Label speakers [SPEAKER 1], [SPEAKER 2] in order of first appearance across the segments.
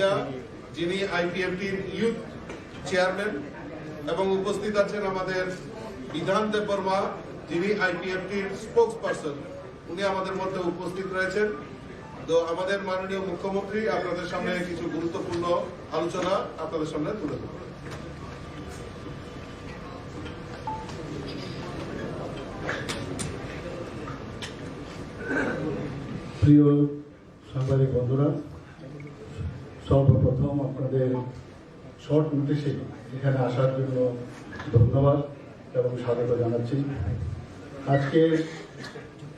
[SPEAKER 1] ভুইয়া যিনি আইপিএফটির youth chairman এবং উপস্থিত আছেন আমাদের বিধান দেববর্মা যিনি আইপিএফটির স্পোকস পারসন, উনি আমাদের মধ্যে উপস্থিত রয়েছেন। তো আমাদের মাননীয় মুখ্যমন্ত্রী আপনাদের সামনে কিছু গুরুত্বপূর্ণ আলোচনা আপনাদের সামনে তুলে ধরবেন।
[SPEAKER 2] প্রিয় সাংবাদিক বন্ধুরা, সর্বপ্রথম আপনাদের শর্ট নোটিশে এখানে আসার জন্য ধন্যবাদ এবং স্বাগত জানাচ্ছি। আজকে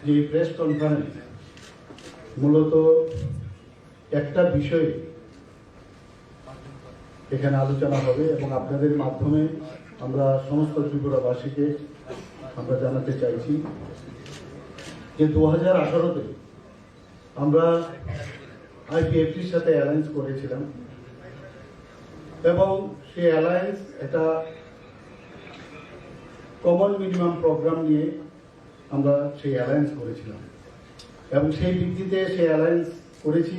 [SPEAKER 2] যে প্রেস কনফারেন্স মূলত একটা বিষয়ে এখানে আলোচনা হবে এবং আপনাদের মাধ্যমে আমরা সমস্ত ত্রিপুরাবাসীকে আমরা জানাতে চাইছি যে 2018-তে আমরা আইপিএফটির সাথে অ্যালায়েন্স করেছিলাম এবং সেই অ্যালায়েন্স একটা কমন মিনিমাম প্রোগ্রাম নিয়ে আমরা সেই অ্যালায়েন্স করেছিলাম এবং সেই ভিত্তিতে সেই অ্যালায়েন্স করেছি।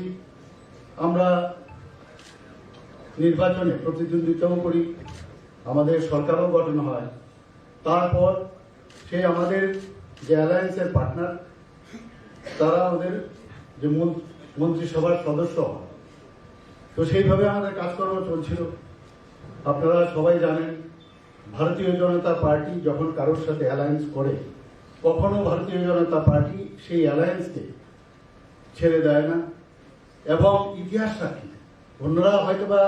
[SPEAKER 2] আমরা নির্বাচনে প্রতিদ্বন্দ্বিতাও করি, আমাদের সরকারও গঠন হয়, তারপর সেই আমাদের যে অ্যালায়েন্সের পার্টনার তারা আমাদের যে মন্ত্রিসভার সদস্য হয়। তো সেইভাবে আমাদের কাজকর্ম চলছিল। আপনারা সবাই জানেন, ভারতীয় জনতা পার্টি যখন কারোর সাথে অ্যালায়েন্স করে, কখনো ভারতীয় জনতা পার্টি সেই অ্যালায়েন্সকে ছেড়ে দেয় না এবং ইতিহাস সাক্ষী। অন্যরা হয়তোবা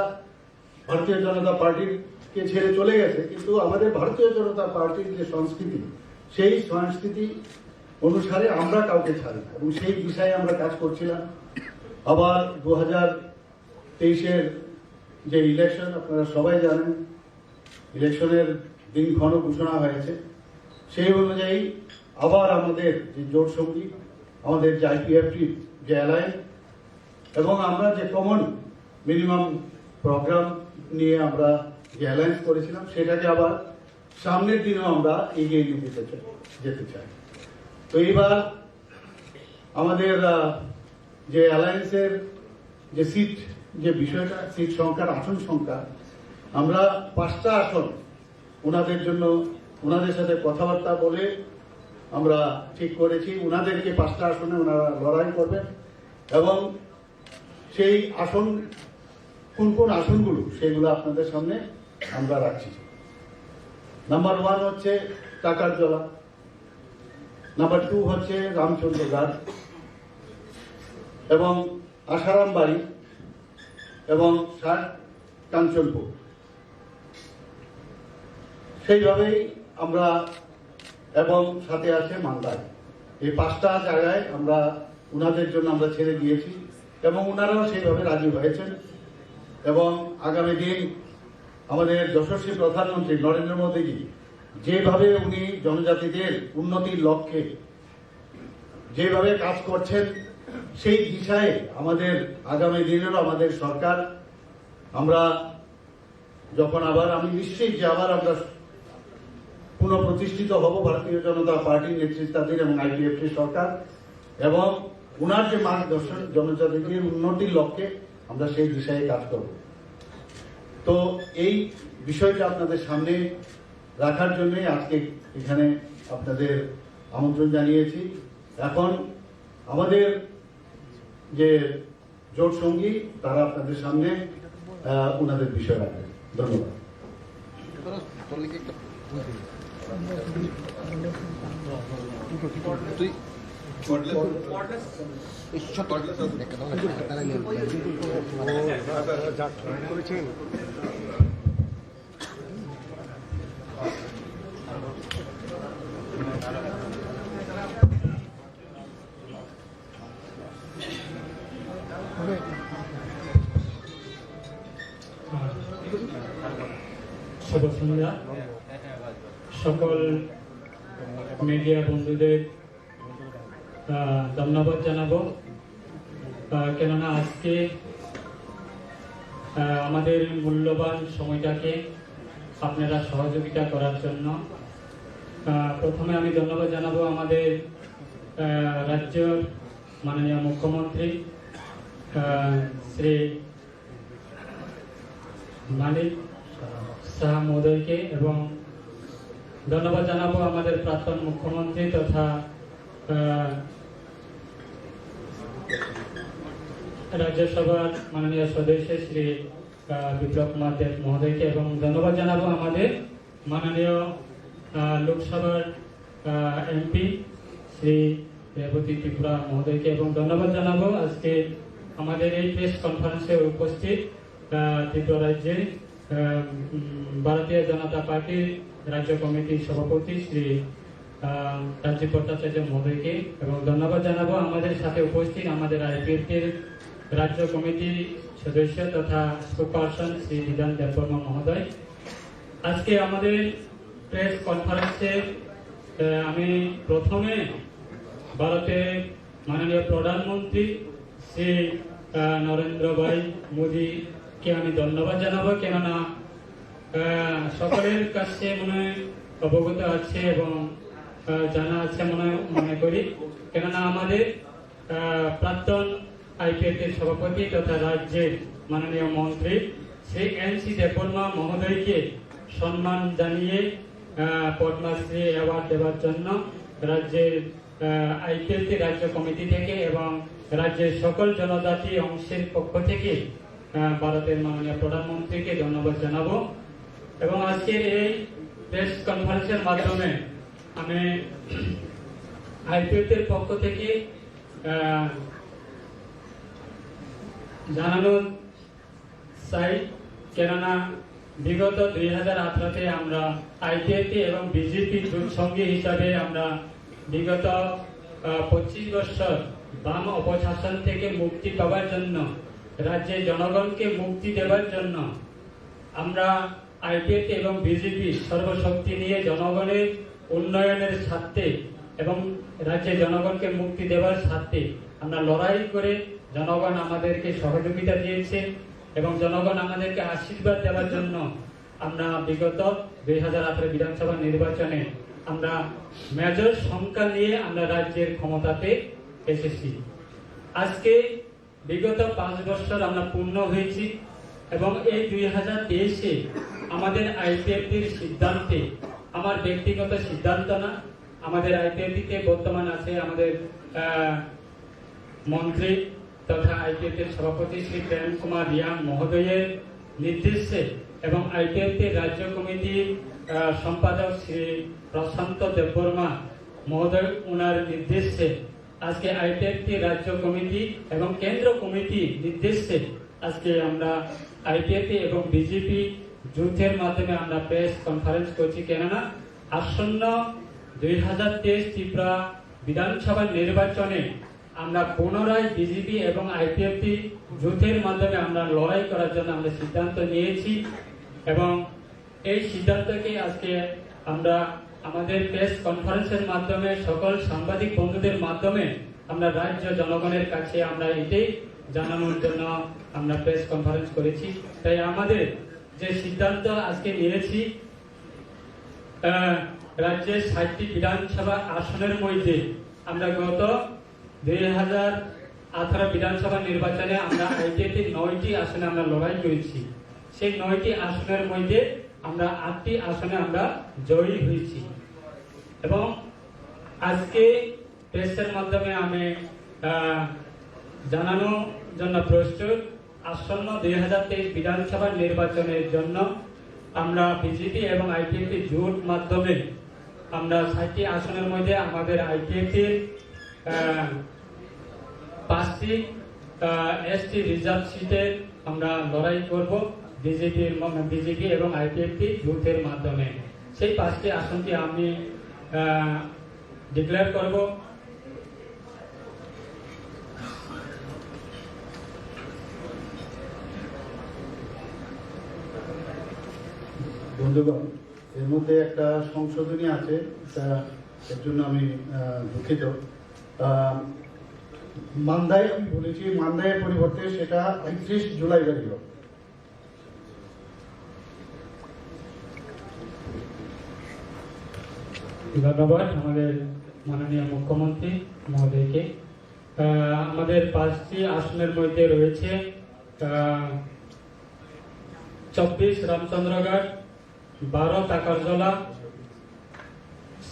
[SPEAKER 2] ভারতীয় জনতা পার্টিকে ছেড়ে চলে গেছে, কিন্তু আমাদের ভারতীয় জনতা পার্টির যে সংস্কৃতি, সেই সংস্কৃতি অনুসারে আমরা কাউকে ছাড়ি না এবং সেই বিষয়ে আমরা কাজ করছিলাম। আবার 2023-এর যে ইলেকশন, আপনারা সবাই জানেন, ইলেকশনের দিনক্ষণ ঘোষণা হয়েছে। সেই অনুযায়ী আবার আমাদের যে জোট সঙ্গী, আমাদের যে আইপিএফটির যে অ্যালায়েন্স এবং আমরা যে কমন মিনিমাম প্রোগ্রাম নিয়ে আমরা যে অ্যালায়েন্স করেছিলাম, সেটাকে আবার সামনের দিনেও আমরা এগিয়ে নিয়ে যেতে চাই। তো এইবার আমাদের যে অ্যালায়েন্সের যে সিট, যে বিষয়টা, সিট সংখ্যার, আসন সংখ্যা, আমরা 5টা আসন ওনাদের জন্য, ওনাদের সাথে কথাবার্তা বলে আমরা ঠিক করেছি। ওনাদেরকে 5টা আসনে ওনারা লড়াই করবেন এবং সেই আসন, কোন কোন আসনগুলো, সেগুলো আপনাদের সামনে আমরা রাখছি। নাম্বার 1 হচ্ছে টাকারজলা, নাম্বার 2 হচ্ছে রামচন্দ্রঘাট এবং আসারাম বাড়ি এবং কাঞ্চনপুর। সেইভাবেই আমরা, এবং সাথে আছে মান্দাই। এই 5টা জায়গায় আমরা উনাদের জন্য আমরা ছেড়ে দিয়েছি এবং উনারাও সেইভাবে রাজি হয়েছেন। এবং আগামী দিন আমাদের যশস্বী প্রধানমন্ত্রী নরেন্দ্র মোদীজি যেভাবে উনি জনজাতিদের উন্নতির লক্ষ্যে যেভাবে কাজ করছেন, সেই দিশায় আমাদের আগামী দিনেরও আমাদের সরকার, আমরা যখন আবার, আমি নিশ্চিত যে আবার আমরা পুনঃপ্রতিষ্ঠিত হব ভারতীয় জনতা পার্টির নেতৃত্বাধীন এবং আইপিএফটি সরকার, এবং উনার যে মার্গদর্শন জনজাতিদের উন্নতির লক্ষ্যে আমরা সেই দিশায় কাজ করব। তো এই বিষয়টা আপনাদের সামনে রাখার জন্যই আজকে এখানে আপনাদের আমন্ত্রণ জানিয়েছি। এখন আমাদের যে জোট সঙ্গী, তারা আপনাদের সামনে ওনাদের বিষয় রাখবেন। ধন্যবাদ।
[SPEAKER 3] শুভ সন্ধ্যা। সকল মিডিয়া বন্ধুদের ধন্যবাদ জানাবো, কেননা আজকে আমাদের মূল্যবান সময়টাকে আপনারা সহযোগিতা করার জন্য। প্রথমে আমি ধন্যবাদ জানাবো আমাদের রাজ্যের মাননীয় মুখ্যমন্ত্রী শ্রী মানিক শাহ মহোদয়কে এবং ধন্যবাদ জানাবো আমাদের প্রাক্তন মুখ্যমন্ত্রী তথা রাজ্যসভার মাননীয় সদস্য শ্রী বিপ্লব কুমার দেব মহোদয়কে এবং ধন্যবাদ জানাবো আমাদের মাননীয় লোকসভার এমপি শ্রী রেবতী ত্রিপুরা মহোদয়কে এবং ধন্যবাদ জানাবো আজকে আমাদের এই প্রেস কনফারেন্সে উপস্থিত ত্রিপুরা রাজ্যের ভারতীয় জনতা পার্টির রাজ্য কমিটির সভাপতি শ্রী রাজীব ভট্টাচার্য মহোদয়কে এবং ধন্যবাদ জানাবো আমাদের সাথে উপস্থিত আমাদের আইপিএফটির রাজ্য কমিটির সদস্য তথা স্পোকপারসন শ্রী বিধান দেববর্মা মহোদয়। আজকে আমাদের প্রেস কনফারেন্সে আমি প্রথমে ভারতের মাননীয় প্রধানমন্ত্রী শ্রী নরেন্দ্র ভাই মোদীকে আমি ধন্যবাদ জানাবো, কেননা সকলের কাছে মনে অবগত আছে এবং জানা আছে মনে করি, কেননা আমাদের প্রাক্তন আইপিএফের সভাপতি তথা রাজ্যের মাননীয় মন্ত্রী শ্রী এন.সি. দেববর্মা মহোদয়কে সম্মান জানিয়ে পদ্মশ্রী অ্যাওয়ার্ড দেওয়ার জন্য রাজ্যের আইপিএফটি রাজ্য কমিটি থেকে এবং রাজ্যের সকল জনজাতি অংশের পক্ষ থেকে ভারতের মাননীয় প্রধানমন্ত্রীকে ধন্যবাদ জানাবো। এবং আজকের এই প্রেস কনফারেন্সের মাধ্যমে আমি আইপিএফটির পক্ষ থেকে জানানো চাই, কেননা বিগত 2018-তে আমরা আইপিএফটি এবং বিজেপি জোট সঙ্গী হিসাবে আমরা বিগত 25 বছর বাম অপশাসন থেকে মুক্তি পাওয়ার জন্য, রাজ্যের জনগণকে মুক্তি দেওয়ার জন্য আমরা আইপিএফটি এবং বিজেপি সর্বশক্তি নিয়ে জনগণের উন্নয়নের স্বার্থে এবং রাজ্যের জনগণকে মুক্তি দেওয়ার স্বার্থে আমরা লড়াই করে জনগণ আমাদেরকে সহযোগিতা দিয়েছে এবং জনগণ আমাদেরকে আশীর্বাদ দেওয়ার জন্য আমরা বিগত 2018 বিধানসভা নির্বাচনে আমরা মেজর সংখ্যা নিয়ে আমরা রাজ্যের ক্ষমতাতে এসেছি। আজকে বিগত 5 বছর আমরা পূর্ণ হয়েছি এবং এই 2023-এ আমাদের আইপিএফটির সিদ্ধান্তে, আমার ব্যক্তিগত সিদ্ধান্ত না, আমাদের আইপিএফটিতে বর্তমান আছে আমাদের মন্ত্রী তথা আইপিএফটির সভাপতি শ্রী প্রেম কুমার রিয়াং মহোদয়ের নির্দেশে এবং আইপিএফটির রাজ্য কমিটির সম্পাদক শ্রী প্রশান্ত দেববর্মা মহোদয় ওনার নির্দেশে আজকে আইপিএফটি রাজ্য কমিটি এবং কেন্দ্র কমিটি নির্দেশে আজকে আমরা আইপিএফটি এবং বিজেপি যুদ্ধের মাধ্যমে আমরা প্রেস কনফারেন্স করছি, কেননা আসন্ন 2023 ত্রিপুরা বিধানসভা নির্বাচনে আমরা পুনরায় বিজেপি এবং আইপিএফটি যুদ্ধের মাধ্যমে আমরা লড়াই করার জন্য আমরা সিদ্ধান্ত নিয়েছি এবং এই সিদ্ধান্তকে আজকে আমরা আমাদের প্রেস কনফারেন্সের মাধ্যমে সকল সাংবাদিক বন্ধুদের মাধ্যমে আমরা রাজ্য জনগণের কাছে আমরা এটাই জানানোর জন্য আমরা প্রেস কনফারেন্স করেছি। তাই আমাদের যে সিদ্ধান্ত আজকে নিয়েছি, রাজ্যের 60টি বিধানসভা আসনের মধ্যে আমরা গত 2018 বিধানসভা নির্বাচনে আমরা আইপিএফটি 9টি আসনে আমরা লড়াই করেছি। সেই 9টি আসনের মধ্যে আমরা 8টি আসনে আমরা জয়ী হয়েছি এবং আজকে প্রেসের মাধ্যমে আমি জানানোর জন্য প্রস্তুত, আসন্ন 2023 বিধানসভা নির্বাচনের জন্য আমরা বিজেপি এবং আইপিএফটি জোট মাধ্যমে আমরা 60টি আসনের মধ্যে আমাদের আইপিএফটির 5টি এসটি রিজার্ভ সিটে আমরা লড়াই করব বিজেপি এবং আইপিএফটি জোটের মাধ্যমে। সেই 5টি আসনটি আমি ডিক্লেয়ার করব।
[SPEAKER 2] বন্ধুগণ, এর মধ্যে একটা সংশোধনী আছে, এর জন্য আমি দুঃখিত। মান্দায় আমি বলেছি, মান্দায়ের পরিবর্তে সেটা 31 জুলাই বেরিয়ে।
[SPEAKER 3] ধন্যবাদ আমাদের মাননীয় মুখ্যমন্ত্রী মহোদয়কে। আমাদের 5টি আসনের মধ্যে রয়েছে 24 রামচন্দ্রগড়, 12 টাকারজলা,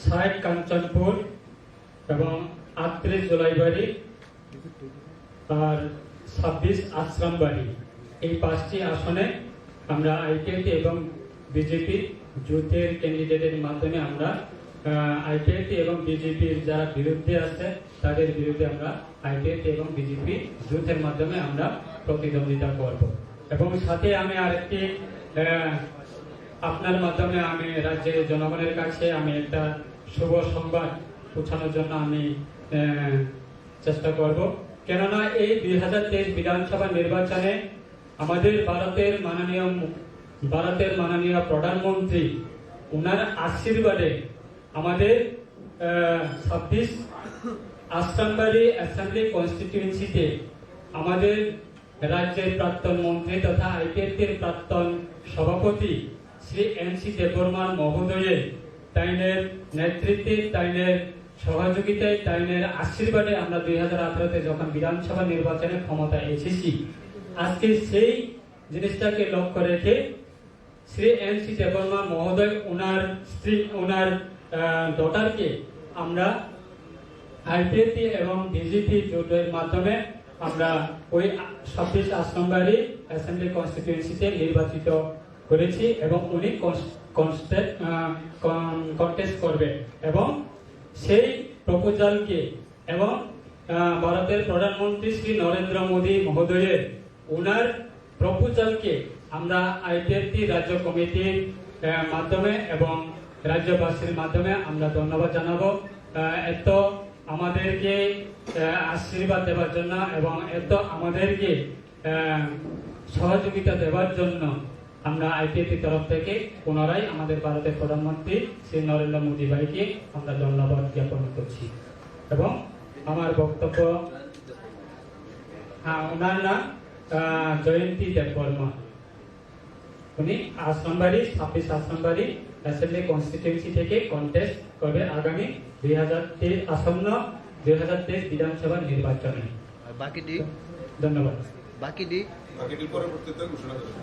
[SPEAKER 3] 60 কাঞ্চনপুর এবং 38 জোলাইবাড়ি আর 26 আশ্রমবাড়ি। এই 5টি আসনে আমরা আইপিএফটি এবং বিজেপি জোটের ক্যান্ডিডেটের মাধ্যমে আমরা আইপিএফটি এবং বিজেপির যারা বিরুদ্ধে আছে তাদের বিরুদ্ধে আমরা আইপিএফটি এবং বিজেপি জোটের মাধ্যমে আমরা প্রতিদ্বন্দ্বিতা করব। এবং সাথে আমি আরেকটি আপনার মাধ্যমে আমি রাজ্যের জনগণের কাছে আমি একটা শুভ সংবাদ পৌঁছানোর জন্য আমি চেষ্টা করব। কেননা এই 2023 বিধানসভা নির্বাচনে আমাদের ভারতের মাননীয় প্রধানমন্ত্রী ওনার আশীর্বাদে আমাদের 26 আশ্রমবাড়ি অ্যাসেম্বলি কনস্টিটিউয়েন্সিতে আমাদের রাজ্যের প্রাক্তন মন্ত্রী তথা আইপিএফটির প্রাক্তন সভাপতি শ্রী এন.সি. দেববর্মা মহোদয়ের তাইনের নেতৃত্বে, তাইনের সহযোগিতায়, তাইনের আশীর্বাদে আমরা 2018-তে যখন বিধানসভা নির্বাচনে ক্ষমতায় এসেছি, আজকে সেই জিনিসটাকে লক্ষ্য রেখে শ্রী এন.সি. দেববর্মা মহোদয় ওনার স্ত্রী, ওনার ডটারকে আমরা আইপিএফটি এবং বিজেপি জোটের মাধ্যমে আমরা ওই 26 আশ্রমবাড়ি অ্যাসেম্বলি কনস্টিটিউয়েন্সিতে নির্বাচিত করেছি এবং উনি কন্টেস্ট করবে এবং সেই প্রপোজালকে এবং ভারতের প্রধানমন্ত্রী শ্রী নরেন্দ্র মোদী মহোদয়ের ওনার প্রপোজালকে আমরা আইপিএফটি রাজ্য কমিটির মাধ্যমে এবং রাজ্যবাসীর মাধ্যমে আমরা ধন্যবাদ জানাবো। এত আমাদেরকে আশীর্বাদ দেওয়ার জন্য এবং এত আমাদেরকে সহযোগিতা দেওয়ার জন্য আমরা আইপিএফটির তরফ থেকে পুনরায় আমাদের ভারতের প্রধানমন্ত্রী শ্রী নরেন্দ্র মোদী ভাইকে আমরা ধন্যবাদ জ্ঞাপন করছি। এবং আমার বক্তব্য, ওনার নাম জয়ন্তী দেববর্মা, উনি আশ্রমবাড়ি 26 আশ্রমবাড়ি অ্যাসেম্বলি কনস্টিটিউয়েন্সি থেকে কন্টেস্ট করবে আগামী 2023 বিধানসভা নির্বাচনে।
[SPEAKER 4] বাকিটি
[SPEAKER 3] ধন্যবাদ।
[SPEAKER 4] বাকিটি
[SPEAKER 1] পরবর্তীতে ঘোষণা করব।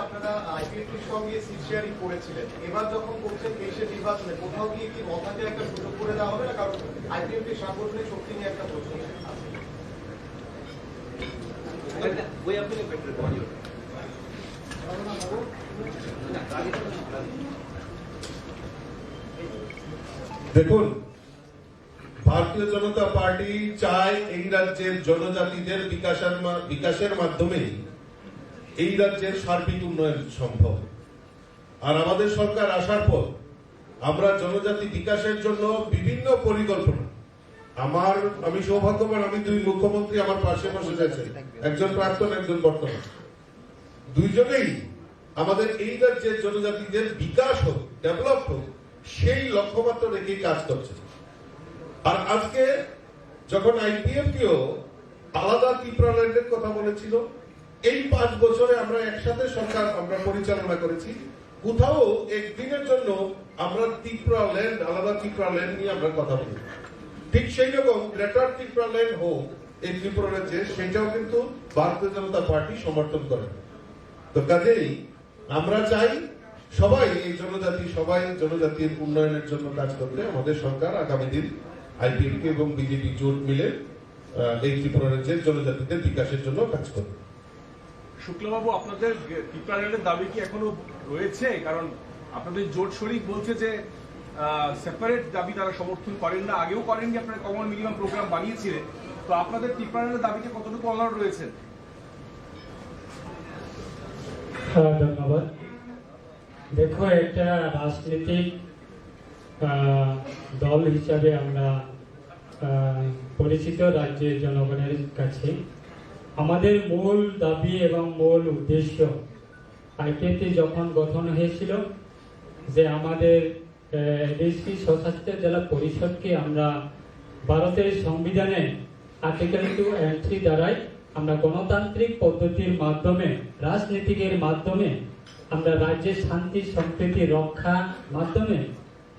[SPEAKER 5] আপনারা আইপিএফটির সঙ্গে সিট শেয়ারিং করেছিলেন, এবার যখন করছেন দেশের নির্বাচনে কোথাও গিয়ে কি মতাকে একটা সুযোগ করে দেওয়া হবে না? কারণ আইপিএফটির সাংগঠনিক শক্তি নিয়ে একটা প্রশ্ন
[SPEAKER 1] দেখুন, ভারতীয় জনতা পার্টি চায় এই রাজ্যের জনজাতিদের বিকাশের মাধ্যমে এই রাজ্যের সার্বিক উন্নয়ন সম্ভব। আর আমাদের সরকার আসার পর আমরা জনজাতি বিকাশের জন্য বিভিন্ন পরিকল্পনা, আমি সৌভাগ্যবান, আমি 2 মুখ্যমন্ত্রী আমার পাশে বসে আছেন, একজন প্রাক্তন, একজন বর্তমান, দুইজনেই আমাদের এই রাজ্যের জনজাতিদের বিকাশ হোক, ডেভেলপ হোক, সেই লক্ষ্যমাত্রা রেখে কাজ করছে। আর আজকে যখন আইপিএফটিও আলাদা ত্রিপুরাল্যান্ডের কথা বলেছিল, এই 5 বছরে আমরা একসাথে সরকার আমরা পরিচালনা করেছি, কোথাও একদিনের জন্য আমরা ত্রিপুরাল্যান্ড, আলাদা ত্রিপুরাল্যান্ড নিয়ে আমরা কথা বলি। ঠিক সেই রকম গ্রেটার ত্রিপুরাল্যান্ড হোক এই ত্রিপুরা রাজ্যে, সেটাও কিন্তু ভারতীয় জনতা পার্টি সমর্থন করে। তো কাজেই আমরা চাই সবাই এই জনজাতির উন্নয়নের জন্য কাজ করতে। আমাদের সরকার আগামী দিন আইপিএফটি এবং বিজেপি জোট মিলে এই ত্রিপুরা রাজ্যের জনজাতিদের বিকাশের জন্য কাজ করবে।
[SPEAKER 6] শুক্লাবাবু, আপনাদের ত্রিপুরাল্যান্ডের দাবি কি এখনো রয়েছে? কারণ আপনাদের জোট শরিক বলছে যে সেপারেট দাবি তারা সমর্থন করেন না, আগেও করেননি, আপনারা কমন মিনিমাম প্রোগ্রাম বানিয়েছিলেন। তো আপনাদের ত্রিপুরাল্যান্ডের দাবিকে কতটুকু অনড় রয়েছে?
[SPEAKER 3] ধন্যবাদ। দেখো, একটা রাজনৈতিক দল হিসাবে আমরা পরিচিত রাজ্যের জনগণের কাছে আমাদের মূল দাবি এবং মূল উদ্দেশ্য আইপিএফটি যখন গঠন হয়েছিল যে আমাদের এডিসি স্বশাসিত জেলা পরিষদকে আমরা ভারতের সংবিধানে আর্টিকেল 2 দ্বারাই আমরা গণতান্ত্রিক পদ্ধতির মাধ্যমে, রাজনীতিকের মাধ্যমে আমরা রাজ্যের শান্তি সম্প্রীতি রক্ষার মাধ্যমে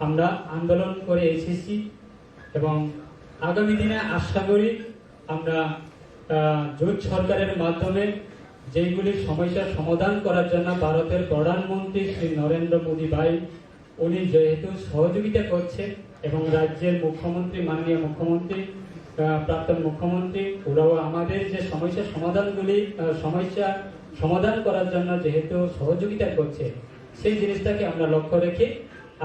[SPEAKER 3] আমরা আন্দোলন করে এসেছি এবং আগামী দিনে আশা করি আমরা জোট সরকারের মাধ্যমে যেগুলি সমস্যার সমাধান করার জন্য ভারতের প্রধানমন্ত্রী শ্রী নরেন্দ্র মোদী ভাই উনি যেহেতু সহযোগিতা করছে এবং রাজ্যের মুখ্যমন্ত্রী মাননীয় মুখ্যমন্ত্রী প্রাক্তন মুখ্যমন্ত্রী ওরাও আমাদের যে সমস্যা সমাধান করার জন্য যেহেতু সহযোগিতা করছে সেই জিনিসটাকে আমরা লক্ষ্য রেখে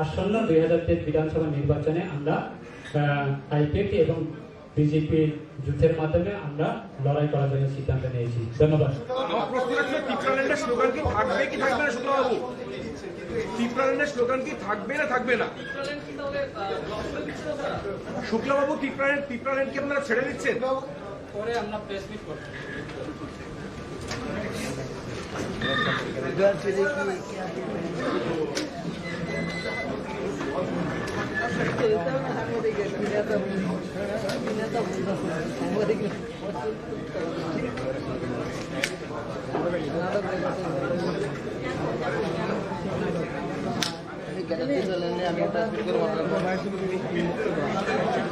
[SPEAKER 3] আসন্ন 2023 বিধানসভা নির্বাচনে আমরা আইপিএফটি এবং বিজেপির যুদ্ধের মাধ্যমে আমরা লড়াই করার জন্য সিদ্ধান্ত নিয়েছি। ধন্যবাদ।
[SPEAKER 6] আমার প্রশ্ন হচ্ছে টিপ্রাল্যান্ডের স্লোগান কি থাকবে কি থাকবে না শুক্লাবাবু? টিপ্রাল্যান্ডের স্লোগান কি থাকবে না থাকবে না? শুক্লাবাবু টিপ্রাল্যান্ড কি আপনারা ছেড়ে দিচ্ছেন?
[SPEAKER 3] পরে আমরা প্রেস মিট করব।
[SPEAKER 4] আমি